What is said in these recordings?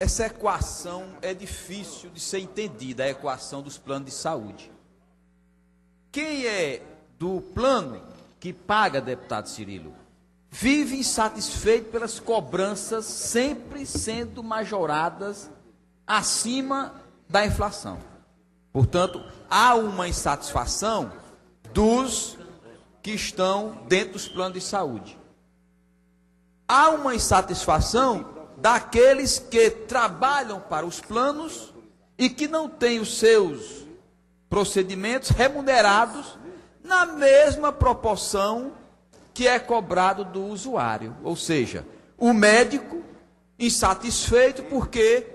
Essa equação é difícil de ser entendida, a equação dos planos de saúde. Quem é do plano que paga, deputado Cirilo, vive insatisfeito pelas cobranças sempre sendo majoradas acima da inflação. Portanto, há uma insatisfação dos que estão dentro dos planos de saúde. Há uma insatisfação daqueles que trabalham para os planos e que não têm os seus procedimentos remunerados na mesma proporção que é cobrado do usuário. Ou seja, o médico insatisfeito porque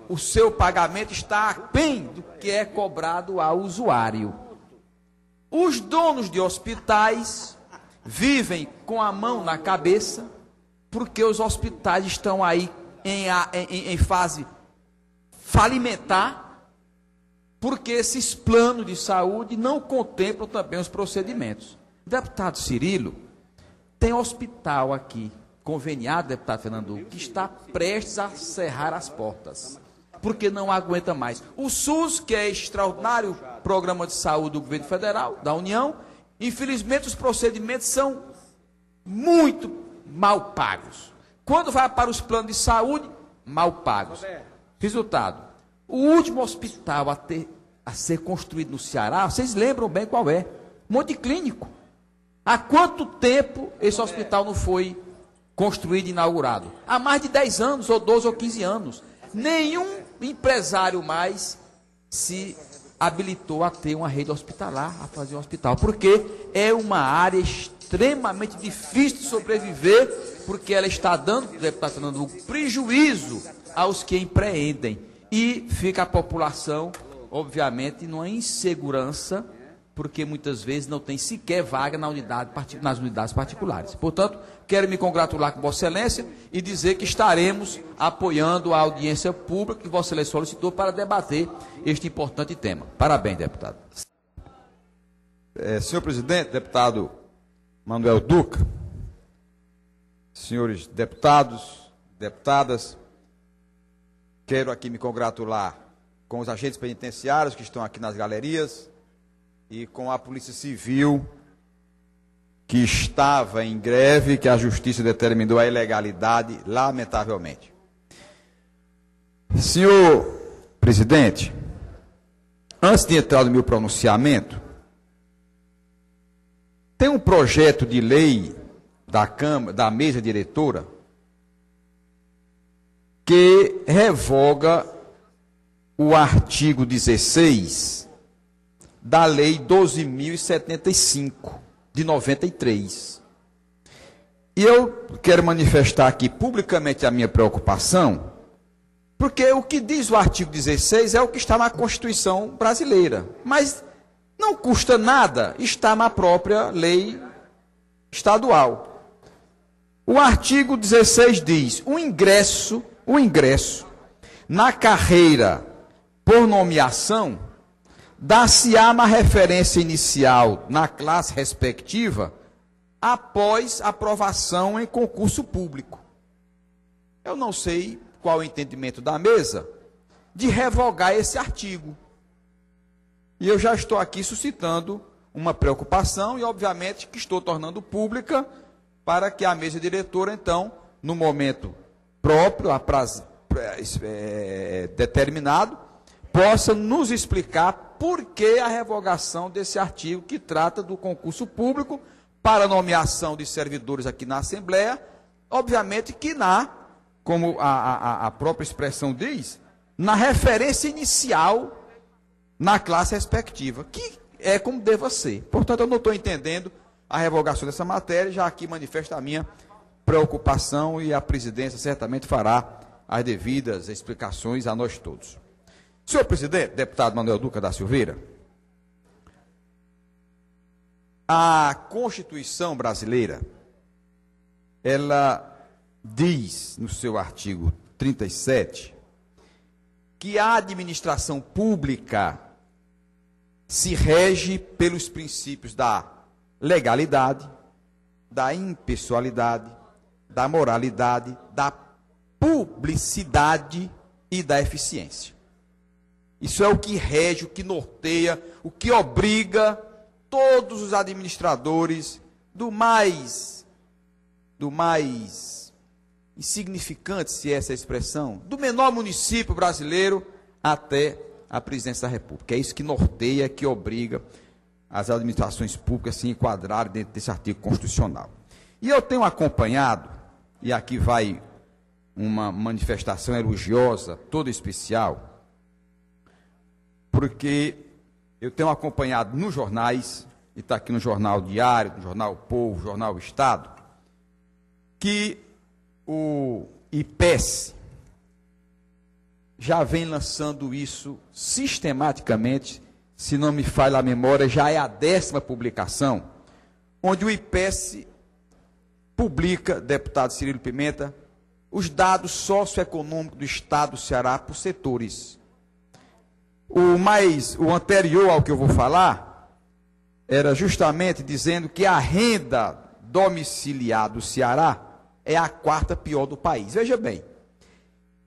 o seu pagamento está aquém do que é cobrado ao usuário. Os donos de hospitais vivem com a mão na cabeça porque os hospitais estão aí em fase falimentar, porque esses planos de saúde não contemplam também os procedimentos. Deputado Cirilo, tem hospital aqui, conveniado, deputado Fernando Hugo, que está prestes a cerrar as portas, porque não aguenta mais. O SUS, que é extraordinário programa de saúde do governo federal, da União, infelizmente os procedimentos são muito mal pagos. Quando vai para os planos de saúde, mal pagos. Resultado, o último hospital a ser construído no Ceará, vocês lembram bem qual é? Monte Clínico. Há quanto tempo esse hospital não foi construído e inaugurado? Há mais de 10 anos, ou 12 ou 15 anos. Nenhum empresário mais se habilitou a ter uma rede hospitalar, a fazer um hospital, porque é uma área extremamente difícil de sobreviver, porque ela está dando, deputado Fernando Hugo, prejuízo aos que empreendem. E fica a população, obviamente, numa insegurança, porque muitas vezes não tem sequer vaga nas unidades particulares. Portanto, quero me congratular com Vossa Excelência e dizer que estaremos apoiando a audiência pública que Vossa Excelência solicitou para debater este importante tema. Parabéns, deputado. Senhor presidente, deputado Manuel Duca, senhores deputados, deputadas, quero aqui me congratular com os agentes penitenciários que estão aqui nas galerias e com a Polícia Civil que estava em greve, que a Justiça determinou a ilegalidade, lamentavelmente. Senhor presidente, antes de entrar no meu pronunciamento, tem um projeto de lei da mesa diretora que revoga o artigo 16 da Lei 12.075, de 93. E eu quero manifestar aqui publicamente a minha preocupação, porque o que diz o artigo 16 é o que está na Constituição brasileira, mas não custa nada estar na própria lei estadual. O artigo 16 diz: o ingresso na carreira por nomeação dá-se-á na referência inicial na classe respectiva após aprovação em concurso público. Eu não sei qual o entendimento da mesa de revogar esse artigo. E eu já estou aqui suscitando uma preocupação e, obviamente, que estou tornando pública para que a mesa diretora, então, no momento próprio, a prazo determinado, possa nos explicar por que a revogação desse artigo que trata do concurso público para nomeação de servidores aqui na Assembleia, obviamente que como a própria expressão diz, na referência inicial na classe respectiva, que é como deva ser. Portanto, eu não estou entendendo a revogação dessa matéria, já aqui manifesta a minha preocupação e a presidência certamente fará as devidas explicações a nós todos. Senhor presidente, deputado Manuel Duca da Silveira, a Constituição brasileira, ela diz no seu artigo 37 que a administração pública se rege pelos princípios da legalidade, da impessoalidade, da moralidade, da publicidade e da eficiência. Isso é o que rege, o que norteia, o que obriga todos os administradores do mais insignificante, se é essa a expressão, do menor município brasileiro até a presidência da República. É isso que norteia, que obriga as administrações públicas a se enquadrarem dentro desse artigo constitucional. E eu tenho acompanhado, e aqui vai uma manifestação elogiosa, toda especial, porque eu tenho acompanhado nos jornais, e está aqui no Jornal Diário, no Jornal Povo, Jornal Estado, que o IPES já vem lançando isso sistematicamente, se não me falha a memória, já é a 10ª publicação, onde o IPES publica, deputado Cirilo Pimenta, os dados socioeconômicos do Estado do Ceará por setores. O anterior ao que eu vou falar, era justamente dizendo que a renda domiciliar do Ceará é a 4ª pior do país. Veja bem,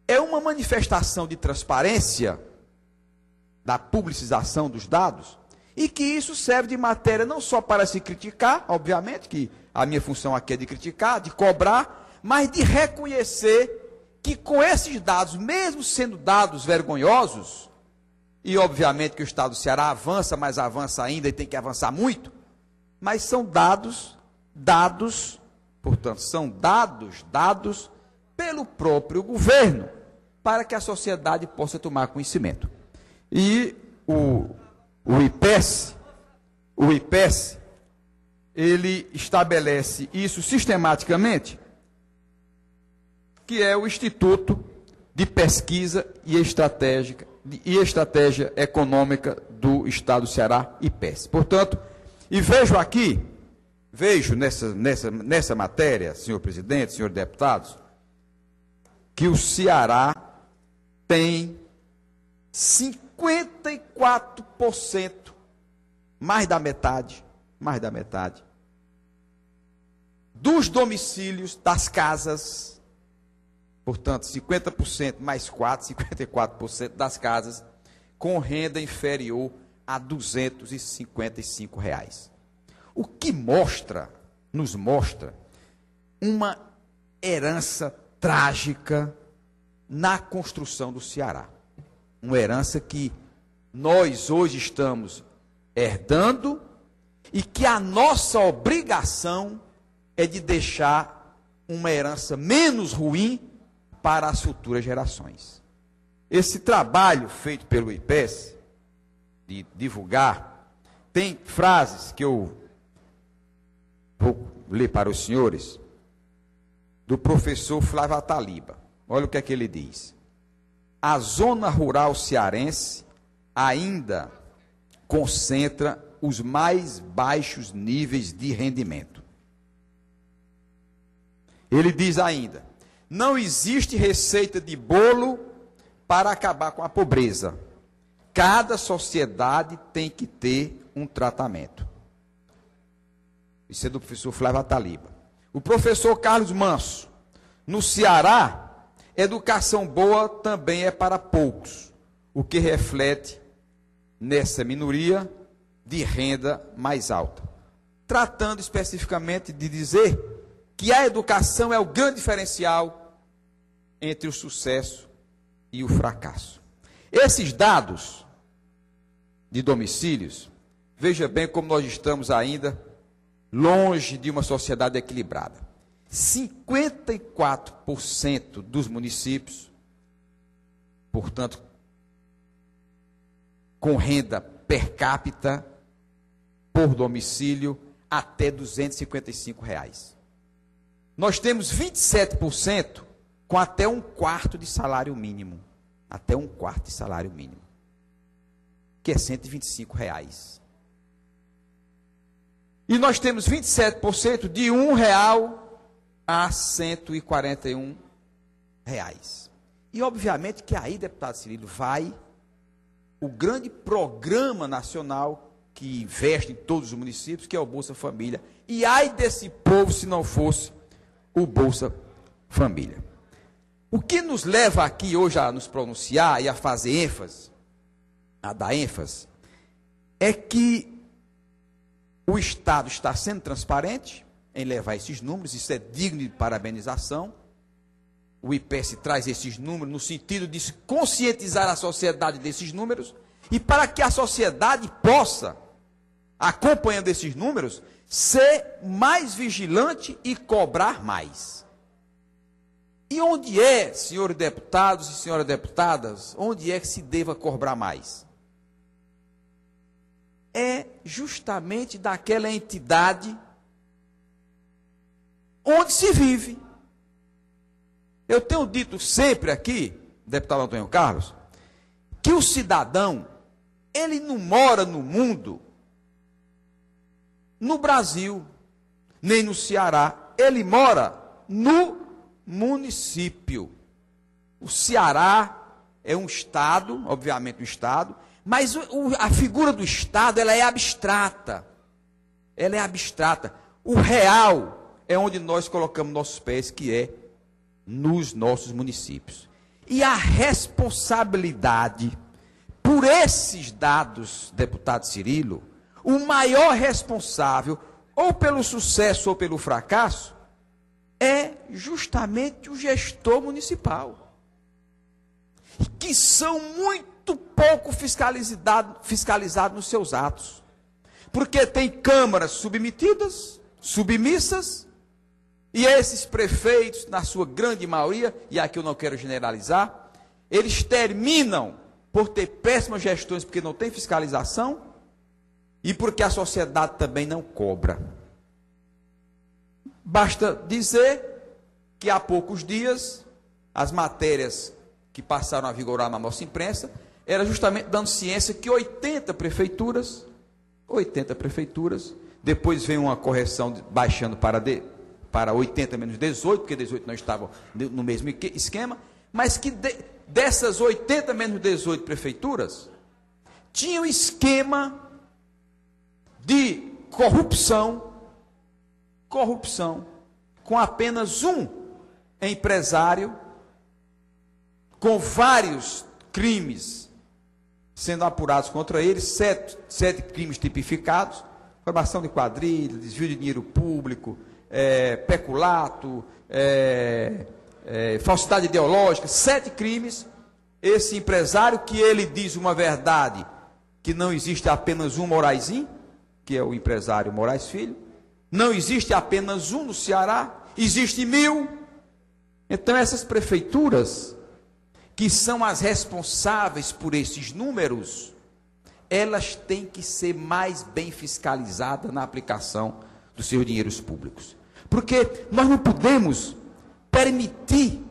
é uma manifestação de transparência da publicização dos dados, e que isso serve de matéria não só para se criticar, obviamente, que a minha função aqui é de criticar, de cobrar, mas de reconhecer que com esses dados, mesmo sendo dados vergonhosos, e obviamente que o Estado do Ceará avança, mas avança ainda e tem que avançar muito, mas são dados, portanto, são dados pelo próprio governo, para que a sociedade possa tomar conhecimento. E o IPES, ele estabelece isso sistematicamente, que é o Instituto de Pesquisa e Estratégia Econômica do Estado do Ceará, IPES. Portanto, e vejo nessa matéria, senhor presidente, senhores deputados, que o Ceará tem 54%, mais da metade, dos domicílios das casas, portanto, 50% mais 54% das casas com renda inferior a R$ 255. O que nos mostra uma herança trágica na construção do Ceará. Uma herança que nós hoje estamos herdando e que a nossa obrigação é de deixar uma herança menos ruim para as futuras gerações. Esse trabalho feito pelo IPES, de divulgar, tem frases que eu vou ler para os senhores, do professor Flávio Ataliba. Olha o que é que ele diz. A zona rural cearense ainda concentra os mais baixos níveis de rendimento. Ele diz ainda, não existe receita de bolo para acabar com a pobreza. Cada sociedade tem que ter um tratamento. Isso é do professor Flávio Ataliba. O professor Carlos Manso, no Ceará, educação boa também é para poucos, o que reflete nessa minoria de renda mais alta. Tratando especificamente de dizer que a educação é o grande diferencial entre o sucesso e o fracasso. Esses dados de domicílios, veja bem como nós estamos ainda longe de uma sociedade equilibrada. 54% dos municípios, portanto, com renda per capita por domicílio até R$ 255. Nós temos 27% com até 1/4 de salário mínimo. Até 1/4 de salário mínimo. Que é R$ 125. E nós temos 27% de R$ 1 a R$ 141. E obviamente que aí, deputado Cirilo, vai o grande programa nacional que investe em todos os municípios, que é o Bolsa Família. E ai desse povo se não fosse o Bolsa Família. O que nos leva aqui hoje a nos pronunciar e a fazer ênfase, a dar ênfase, é que o Estado está sendo transparente em levar esses números, isso é digno de parabenização. O IPES traz esses números no sentido de conscientizar a sociedade desses números, e para que a sociedade possa, acompanhando esses números, ser mais vigilante e cobrar mais. E onde é, senhores deputados e senhoras deputadas, onde é que se deva cobrar mais? É justamente daquela entidade onde se vive. Eu tenho dito sempre aqui, deputado Antônio Carlos, que o cidadão, ele não mora no mundo, no Brasil, nem no Ceará, ele mora no município. O Ceará é um estado, obviamente um estado, mas a figura do estado, ela é abstrata. Ela é abstrata. O real é onde nós colocamos nossos pés, que é nos nossos municípios. E a responsabilidade por esses dados, deputado Cirilo, o maior responsável, ou pelo sucesso ou pelo fracasso, é justamente o gestor municipal, que são muito pouco fiscalizados nos seus atos, porque tem câmaras submetidas, submissas, e esses prefeitos, na sua grande maioria, e aqui eu não quero generalizar, eles terminam por ter péssimas gestões, porque não tem fiscalização, e porque a sociedade também não cobra. Basta dizer que há poucos dias, as matérias que passaram a vigorar na nossa imprensa, era justamente dando ciência que 80 prefeituras, depois vem uma correção baixando para 80 menos 18, porque 18 não estavam no mesmo esquema, mas que dessas 80 menos 18 prefeituras, tinham esquema de corrupção, com apenas um empresário, com vários crimes sendo apurados contra ele, sete crimes tipificados, formação de quadrilha, desvio de dinheiro público, peculato, falsidade ideológica, 7 crimes. Esse empresário, que ele diz uma verdade, que não existe apenas um Moraizinho, que é o empresário Moraes Filho, não existe apenas um no Ceará, existe 1000. Então essas prefeituras, que são as responsáveis por esses números, elas têm que ser mais bem fiscalizadas na aplicação dos seus dinheiros públicos. Porque nós não podemos permitir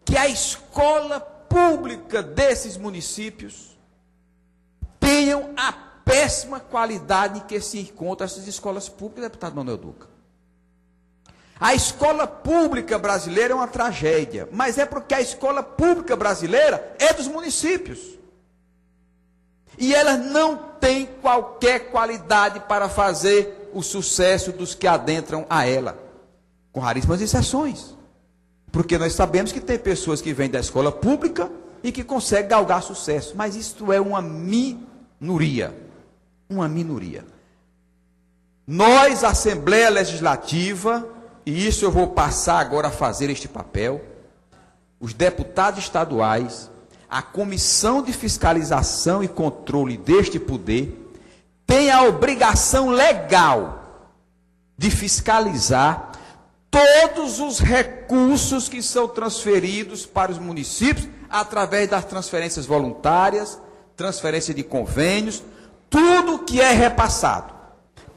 que a escola pública desses municípios tenham a péssima qualidade que se encontra essas escolas públicas, deputado Manuel Duca. A escola pública brasileira é uma tragédia, mas é porque a escola pública brasileira é dos municípios. E ela não tem qualquer qualidade para fazer o sucesso dos que adentram a ela, com raríssimas exceções. Porque nós sabemos que tem pessoas que vêm da escola pública e que conseguem galgar sucesso, mas isto é uma minoria. Uma minoria. Nós, Assembleia Legislativa, e isso eu vou passar agora a fazer este papel, os deputados estaduais, a Comissão de Fiscalização e Controle deste poder, tem a obrigação legal de fiscalizar todos os recursos que são transferidos para os municípios, através das transferências voluntárias, transferência de convênios, tudo que é repassado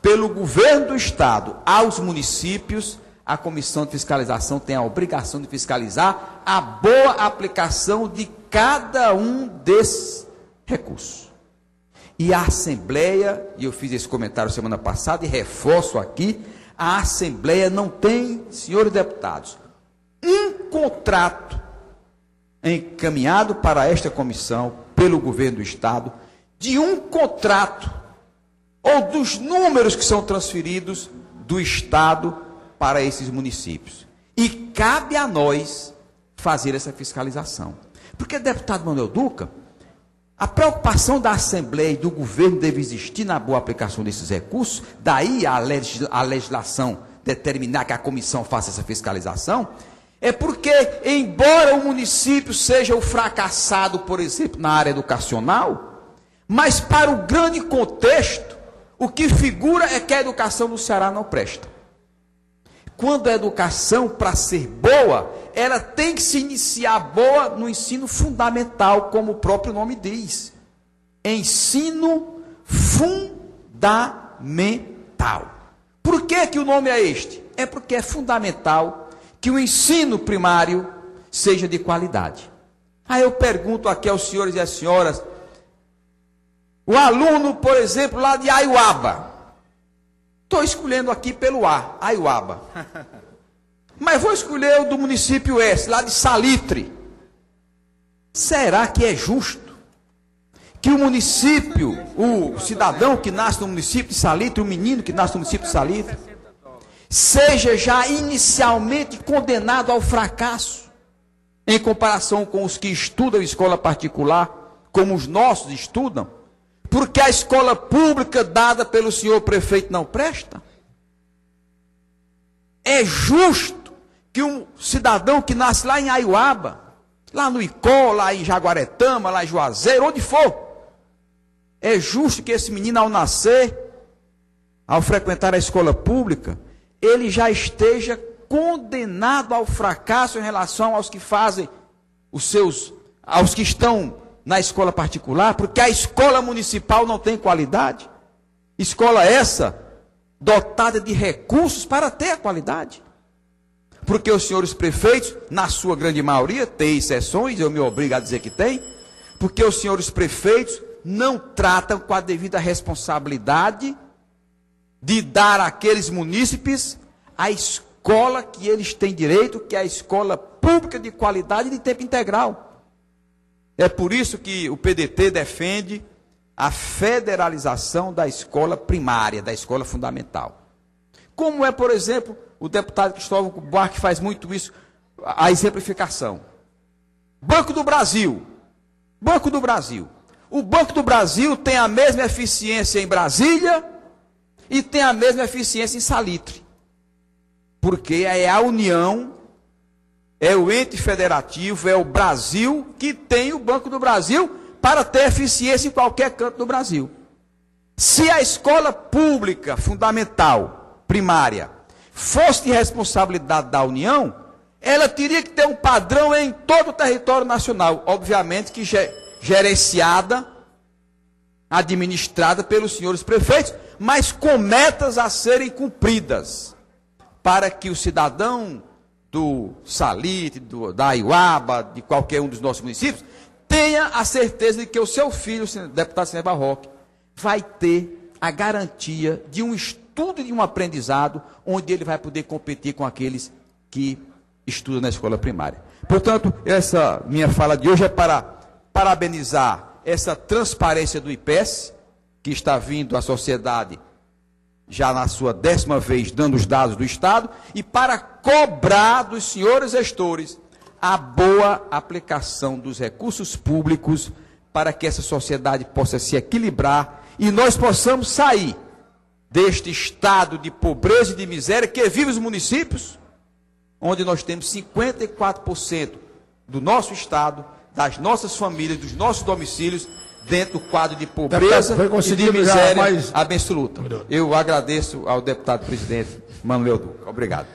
pelo governo do Estado aos municípios, a Comissão de Fiscalização tem a obrigação de fiscalizar a boa aplicação de cada um desses recursos. E a Assembleia, e eu fiz esse comentário semana passada e reforço aqui, a Assembleia não tem, senhores deputados, um contrato encaminhado para esta comissão pelo governo do Estado, de um contrato ou dos números que são transferidos do Estado para esses municípios. E cabe a nós fazer essa fiscalização. Porque, deputado Manuel Duca, a preocupação da Assembleia e do governo deve existir na boa aplicação desses recursos, daí a legislação determinar que a comissão faça essa fiscalização, é porque, embora o município seja o fracassado, por exemplo, na área educacional, mas para o grande contexto, o que figura é que a educação no Ceará não presta. Quando a educação, para ser boa, ela tem que se iniciar boa no ensino fundamental, como o próprio nome diz. Ensino fundamental. Por que o nome é este? É porque é fundamental que o ensino primário seja de qualidade. Aí eu pergunto aqui aos senhores e às senhoras, o aluno, por exemplo, lá de Aiuaba, estou escolhendo aqui pelo A, Aiuaba. Mas vou escolher o do município S, lá de Salitre. Será que é justo que o município, o cidadão que nasce no município de Salitre, o menino que nasce no município de Salitre, seja já inicialmente condenado ao fracasso, em comparação com os que estudam em escola particular, como os nossos estudam, porque a escola pública dada pelo senhor prefeito não presta? É justo que um cidadão que nasce lá em Aiuaba, lá no Icó, lá em Jaguaretama, lá em Juazeiro, onde for, é justo que esse menino, ao nascer, ao frequentar a escola pública, ele já esteja condenado ao fracasso em relação aos que fazem aos que estão na escola particular, porque a escola municipal não tem qualidade. Escola essa dotada de recursos para ter a qualidade. Porque os senhores prefeitos, na sua grande maioria, tem exceções, eu me obrigo a dizer que tem, porque os senhores prefeitos não tratam com a devida responsabilidade de dar àqueles munícipes a escola que eles têm direito, que é a escola pública de qualidade de tempo integral. É por isso que o PDT defende a federalização da escola primária, da escola fundamental. Como é, por exemplo, o deputado Cristóvão Buarque faz muito isso, a exemplificação. Banco do Brasil. Banco do Brasil. O Banco do Brasil tem a mesma eficiência em Brasília e tem a mesma eficiência em Salitre. Porque é a União, é o ente federativo, é o Brasil que tem o Banco do Brasil para ter eficiência em qualquer canto do Brasil. Se a escola pública fundamental, primária, fosse de responsabilidade da União, ela teria que ter um padrão em todo o território nacional, obviamente que gerenciada, administrada pelos senhores prefeitos, mas com metas a serem cumpridas, para que o cidadão do Salitre, da Aiuaba, de qualquer um dos nossos municípios, tenha a certeza de que o seu filho, o deputado Cinebar Roque, vai ter a garantia de um estudo e de um aprendizado, onde ele vai poder competir com aqueles que estudam na escola primária. Portanto, essa minha fala de hoje é para parabenizar essa transparência do IPES, que está vindo à sociedade já na sua 10ª vez dando os dados do Estado, e para cobrar dos senhores gestores a boa aplicação dos recursos públicos para que essa sociedade possa se equilibrar e nós possamos sair deste estado de pobreza e de miséria que vive os municípios, onde nós temos 54% do nosso estado, das nossas famílias, dos nossos domicílios, dentro do quadro de pobreza e de miséria absoluta. Eu agradeço ao deputado presidente Manuel Duca. Obrigado.